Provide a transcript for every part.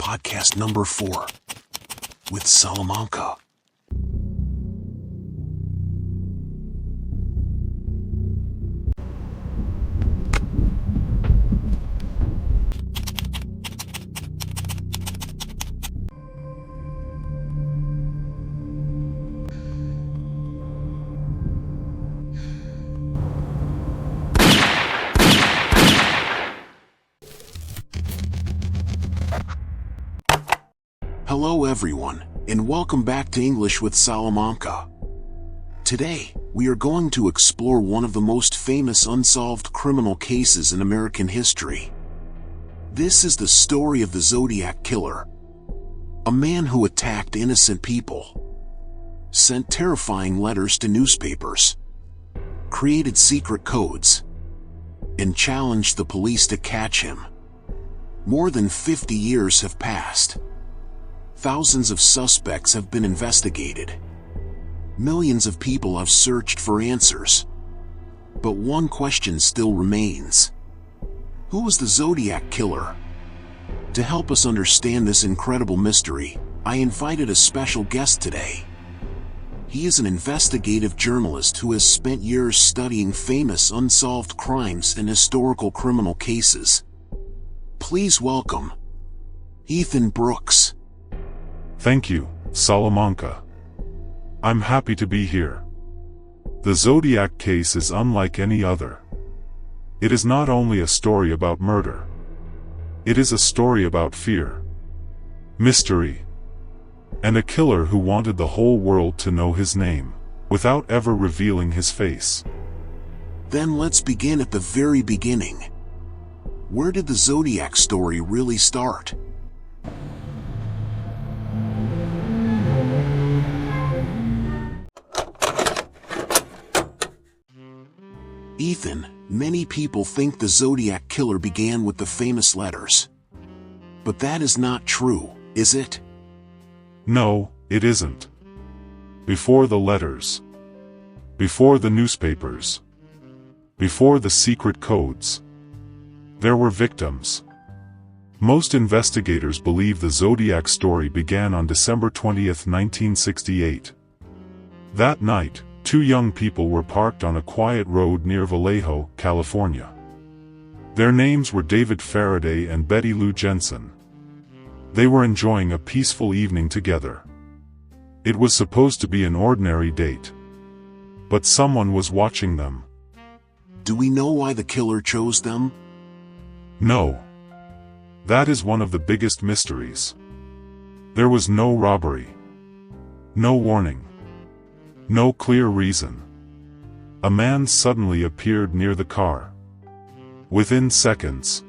podcast number 4 with Salamanca. Hello everyone, and welcome back to English with Salamanca. Today, we are going to explore one of the most famous unsolved criminal cases in American history. This is the story of the Zodiac Killer, a man who attacked innocent people, sent terrifying letters to newspapers, created secret codes, and challenged the police to catch him. More than 50 years have passed. Thousands of suspects have been investigated. Millions of people have searched for answers. But one question still remains. Who was the Zodiac Killer? To help us understand this incredible mystery, I invited a special guest today. He is an investigative journalist who has spent years studying famous unsolved crimes and historical criminal cases. Please welcome Ethan Brooks. Thank you, Salamanca. I'm happy to be here. The Zodiac case is unlike any other. It is not only a story about murder. It is a story about fear, mystery, and a killer who wanted the whole world to know his name, without ever revealing his face. Then let's begin at the very beginning. Where did the Zodiac story really start? Ethan, many people think the Zodiac Killer began with the famous letters. But that is not true, is it? No, it isn't. Before the letters, before the newspapers, before the secret codes, there were victims. Most investigators believe the Zodiac story began on December 20th, 1968. That night, two young people were parked on a quiet road near Vallejo, California. Their names were David Faraday and Betty Lou Jensen. They were enjoying a peaceful evening together. It was supposed to be an ordinary date. But someone was watching them. Do we know why the killer chose them? No. That is one of the biggest mysteries. There was no robbery. No warning. No clear reason. A man suddenly appeared near the car. Within seconds,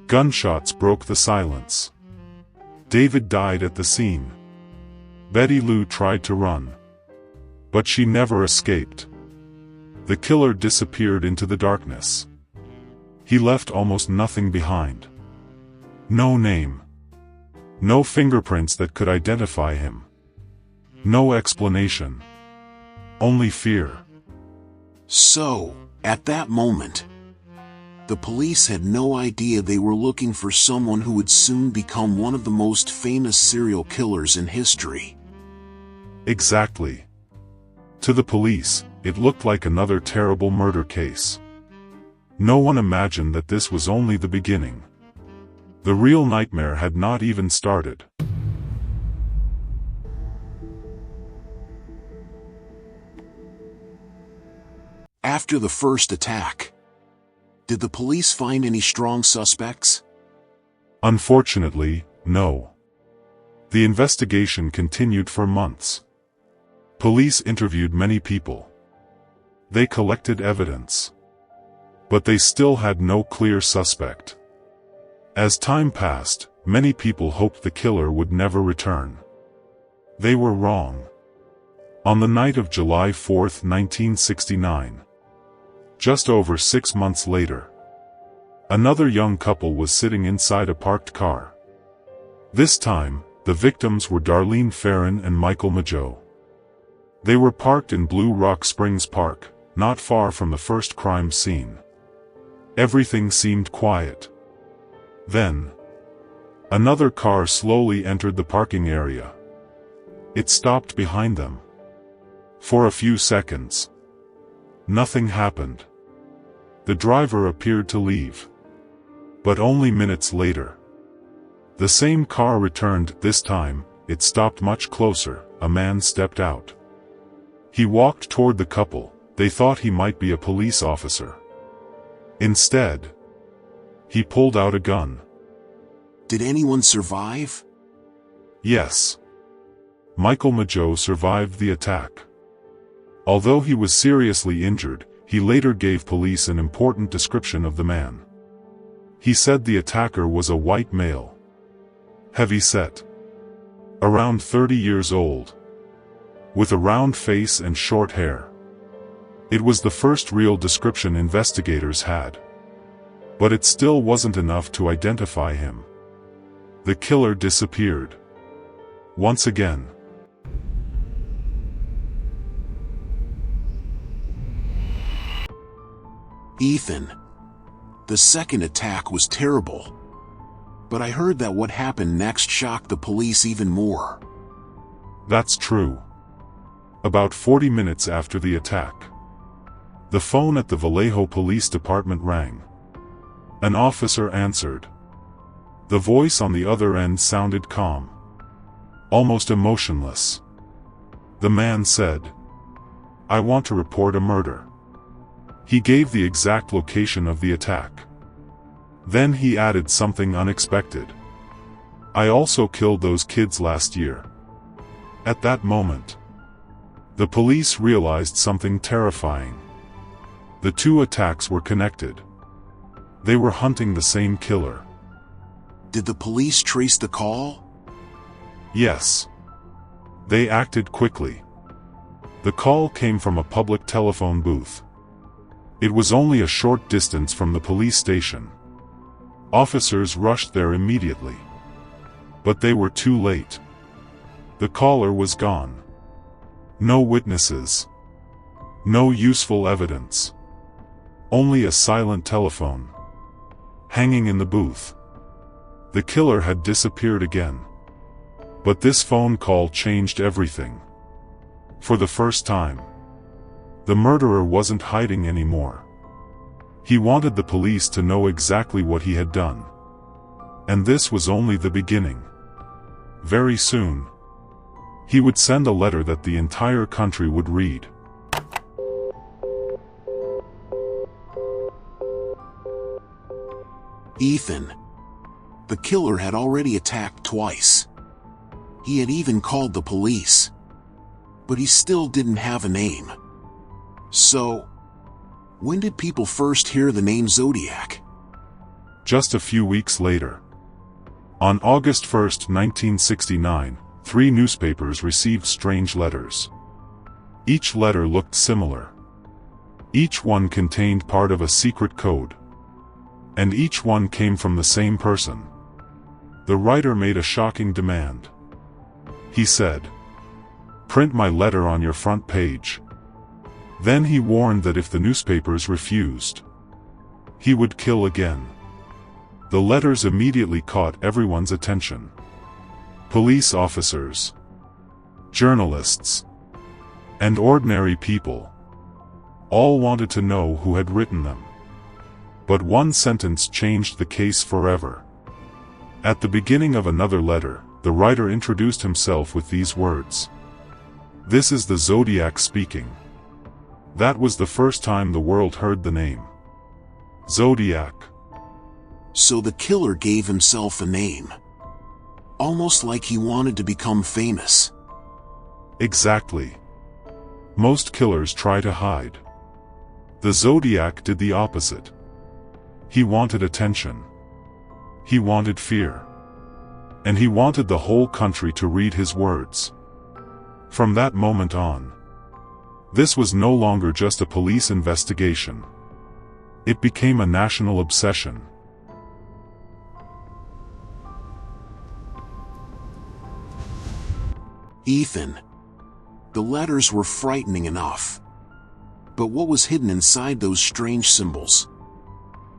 gunshots broke the silence. David died at the scene. Betty Lou tried to run, but she never escaped. The killer disappeared into the darkness. He left almost nothing behind. No name. No fingerprints that could identify him. No explanation. Only fear. So, at that moment, the police had no idea they were looking for someone who would soon become one of the most famous serial killers in history. Exactly. To the police, it looked like another terrible murder case. No one imagined that this was only the beginning. The real nightmare had not even started. After the first attack, did the police find any strong suspects? Unfortunately, no. The investigation continued for months. Police interviewed many people. They collected evidence. But they still had no clear suspect. As time passed, many people hoped the killer would never return. They were wrong. On the night of July 4, 1969, just over 6 months later, another young couple was sitting inside a parked car. This time, the victims were Darlene Ferrin and Michael Mageau. They were parked in Blue Rock Springs Park, not far from the first crime scene. Everything seemed quiet. Then, Another car slowly entered the parking area. It stopped behind them. For a few seconds, nothing happened. The driver appeared to leave. But only minutes later, the same car returned. This time, it stopped much closer. A man stepped out. He walked toward the couple. They thought he might be a police officer. Instead, he pulled out a gun. Did anyone survive? Yes. Michael Mageau survived the attack. Although he was seriously injured, he later gave police an important description of the man. He said the attacker was a white male. Heavy-set. Around 30 years old. With a round face and short hair. It was the first real description investigators had. But it still wasn't enough to identify him. The killer disappeared. Once again. Ethan, the second attack was terrible. But I heard that what happened next shocked the police even more. That's true. About 40 minutes after the attack, the phone at the Vallejo Police Department rang. An officer answered. The voice on the other end sounded calm, almost emotionless. The man said, "I want to report a murder." He gave the exact location of the attack. Then he added something unexpected. "I also killed those kids last year." At that moment, the police realized something terrifying. The two attacks were connected. They were hunting the same killer. Did the police trace the call? Yes. They acted quickly. The call came from a public telephone booth. It was only a short distance from the police station. Officers rushed there immediately. But they were too late. The caller was gone. No witnesses. No useful evidence. Only a silent telephone hanging in the booth. The killer had disappeared again. But this phone call changed everything. For the first time, the murderer wasn't hiding anymore. He wanted the police to know exactly what he had done. And this was only the beginning. Very soon, he would send a letter that the entire country would read. Ethan, the killer had already attacked twice. He had even called the police. But he still didn't have a name. So, when did people first hear the name Zodiac? Just a few weeks later. On August 1, 1969, 3 newspapers received strange letters. Each letter looked similar. Each one contained part of a secret code. And each one came from the same person. The writer made a shocking demand. He said, "Print my letter on your front page." Then he warned that if the newspapers refused, he would kill again. The letters immediately caught everyone's attention. Police officers, journalists, and ordinary people all wanted to know who had written them. But one sentence changed the case forever. At the beginning of another letter, the writer introduced himself with these words. "This is the Zodiac speaking." That was the first time the world heard the name. Zodiac. So the killer gave himself a name. Almost like he wanted to become famous. Exactly. Most killers try to hide. The Zodiac did the opposite. He wanted attention. He wanted fear. And he wanted the whole country to read his words. From that moment on, this was no longer just a police investigation. It became a national obsession. Ethan, the letters were frightening enough. But what was hidden inside those strange symbols?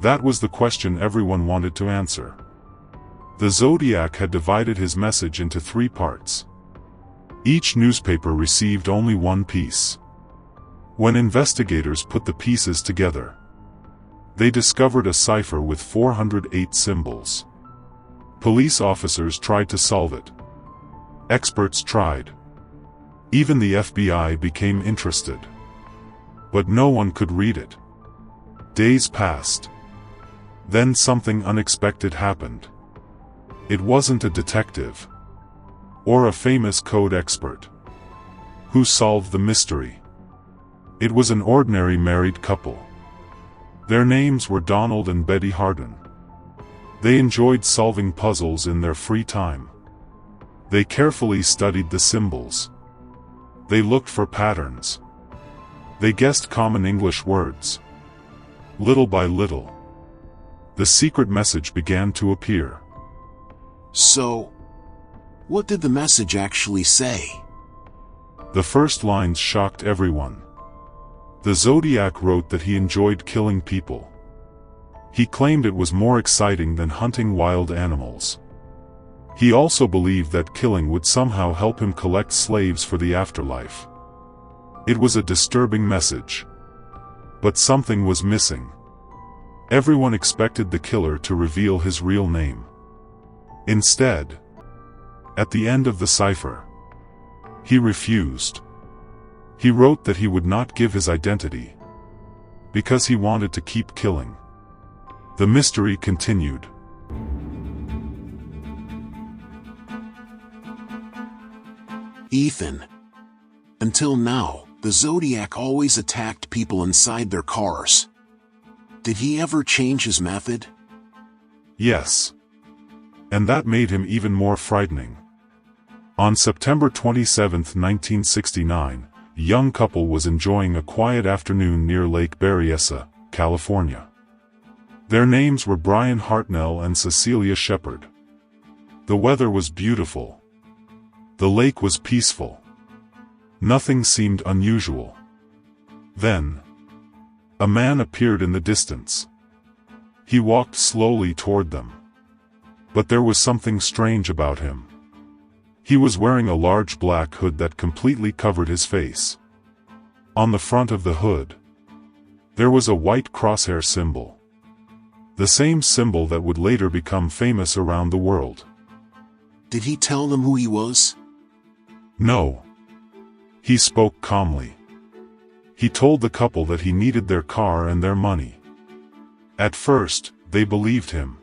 That was the question everyone wanted to answer. The Zodiac had divided his message into 3 parts. Each newspaper received only one piece. When investigators put the pieces together, they discovered a cipher with 408 symbols. Police officers tried to solve it. Experts tried. Even the FBI became interested. But no one could read it. Days passed. Then something unexpected happened. It wasn't a detective or a famous code expert who solved the mystery. It was an ordinary married couple. Their names were Donald and Betty Hardin. They enjoyed solving puzzles in their free time. They carefully studied the symbols. They looked for patterns. They guessed common English words. Little by little, the secret message began to appear. So, what did the message actually say? The first lines shocked everyone. The Zodiac wrote that he enjoyed killing people. He claimed it was more exciting than hunting wild animals. He also believed that killing would somehow help him collect slaves for the afterlife. It was a disturbing message. But something was missing. Everyone expected the killer to reveal his real name. Instead, at the end of the cipher, he refused. He wrote that he would not give his identity because he wanted to keep killing. The mystery continued. Ethan. Until now, the Zodiac always attacked people inside their cars. Did he ever change his method? Yes. And that made him even more frightening. On September 27, 1969, a young couple was enjoying a quiet afternoon near Lake Berryessa, California. Their names were Brian Hartnell and Cecilia Shepard. The weather was beautiful. The lake was peaceful. Nothing seemed unusual. Then, a man appeared in the distance. He walked slowly toward them. But there was something strange about him. He was wearing a large black hood that completely covered his face. On the front of the hood, there was a white crosshair symbol. The same symbol that would later become famous around the world. Did he tell them who he was? No. He spoke calmly. He told the couple that he needed their car and their money. At first, they believed him.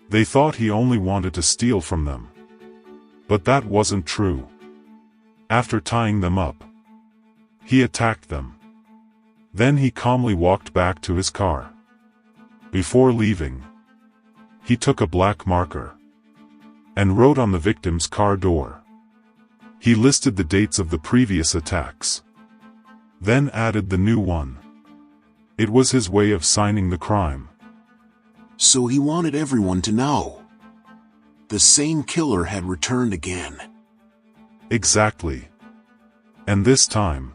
They thought he only wanted to steal from them. But that wasn't true. After tying them up, he attacked them. Then he calmly walked back to his car. Before leaving, he took a black marker and wrote on the victim's car door. He listed the dates of the previous attacks, then added the new one. It was his way of signing the crime. So he wanted everyone to know. The same killer had returned again. Exactly. And this time,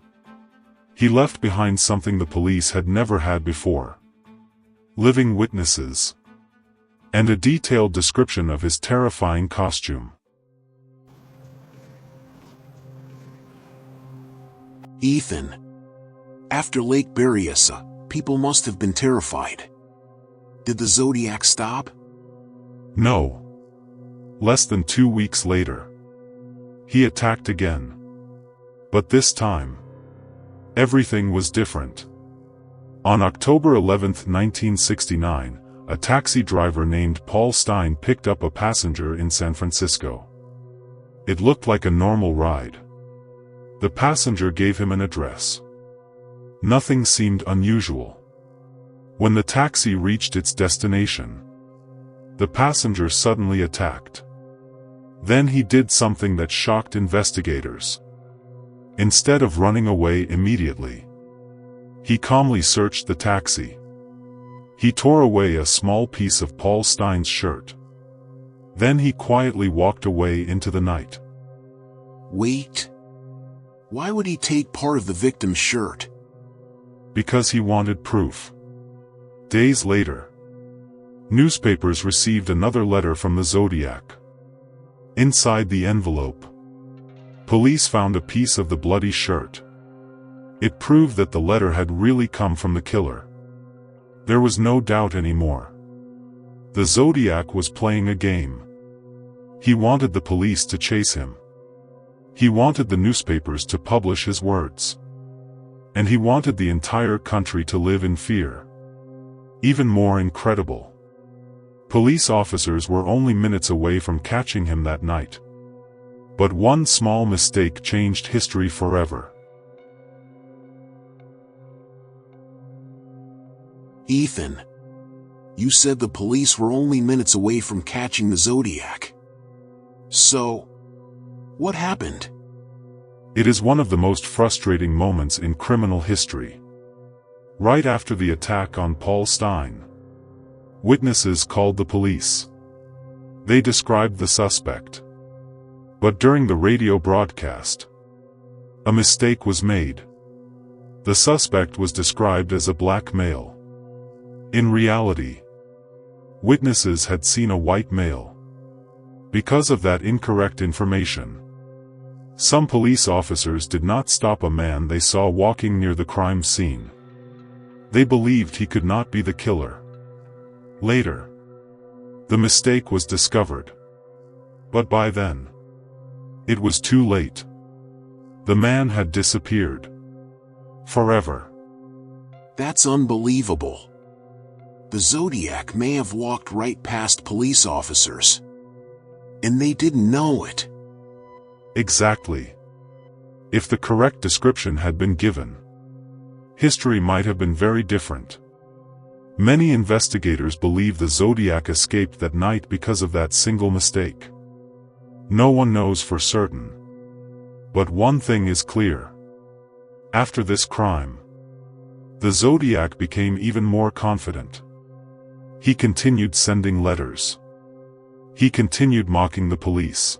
he left behind something the police had never had before. Living witnesses. And a detailed description of his terrifying costume. Ethan. After Lake Berryessa, people must have been terrified. Did the Zodiac stop? No. Less than 2 weeks later, he attacked again. But this time, everything was different. On October 11, 1969, a taxi driver named Paul Stein picked up a passenger in San Francisco. It looked like a normal ride. The passenger gave him an address. Nothing seemed unusual. When the taxi reached its destination, the passenger suddenly attacked. Then he did something that shocked investigators. Instead of running away immediately, he calmly searched the taxi. He tore away a small piece of Paul Stein's shirt. Then he quietly walked away into the night. Wait. Why would he take part of the victim's shirt? Because he wanted proof. Days later, Newspapers received another letter from the Zodiac. Inside the envelope, police found a piece of the bloody shirt. It proved that the letter had really come from the killer. There was no doubt anymore. The Zodiac was playing a game. He wanted the police to chase him. He wanted the newspapers to publish his words. And he wanted the entire country to live in fear. Even more incredible, police officers were only minutes away from catching him that night. But one small mistake changed history forever. Ethan, you said the police were only minutes away from catching the Zodiac. So, what happened? It is one of the most frustrating moments in criminal history. Right after the attack on Paul Stein, witnesses called the police. They described the suspect. But during the radio broadcast, a mistake was made. The suspect was described as a black male. In reality, witnesses had seen a white male. Because of that incorrect information, some police officers did not stop a man they saw walking near the crime scene. They believed he could not be the killer. Later, the mistake was discovered. But by then, it was too late. The man had disappeared. Forever. That's unbelievable. The Zodiac may have walked right past police officers. And they didn't know it. Exactly. If the correct description had been given, history might have been very different. Many investigators believe the Zodiac escaped that night because of that single mistake. No one knows for certain. But one thing is clear. After this crime, the Zodiac became even more confident. He continued sending letters. He continued mocking the police.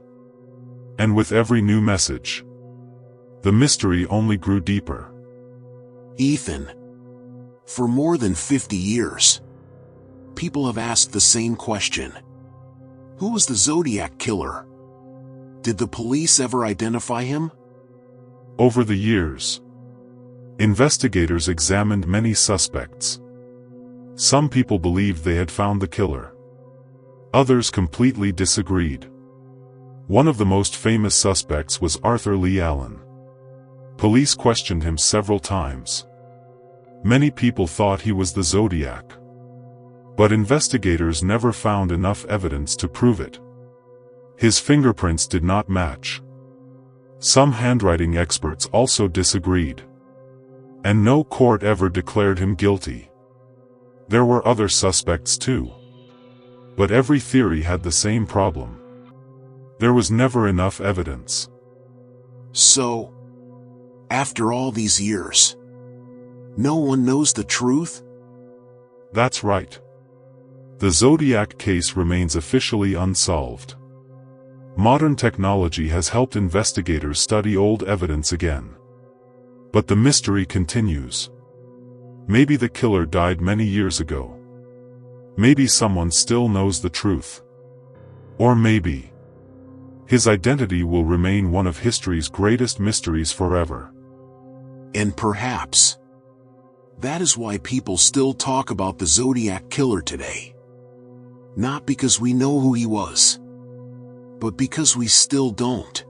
And with every new message, the mystery only grew deeper. Ethan, for more than 50 years, people have asked the same question. Who was the Zodiac Killer? Did the police ever identify him? Over the years, investigators examined many suspects. Some people believed they had found the killer. Others completely disagreed. One of the most famous suspects was Arthur Lee Allen. Police questioned him several times. Many people thought he was the Zodiac. But investigators never found enough evidence to prove it. His fingerprints did not match. Some handwriting experts also disagreed. And no court ever declared him guilty. There were other suspects too. But every theory had the same problem. There was never enough evidence. So, after all these years, no one knows the truth? That's right. The Zodiac case remains officially unsolved. Modern technology has helped investigators study old evidence again. But the mystery continues. Maybe the killer died many years ago. Maybe someone still knows the truth. Or maybe his identity will remain one of history's greatest mysteries forever. And perhaps that is why people still talk about the Zodiac Killer today. Not because we know who he was, but because we still don't.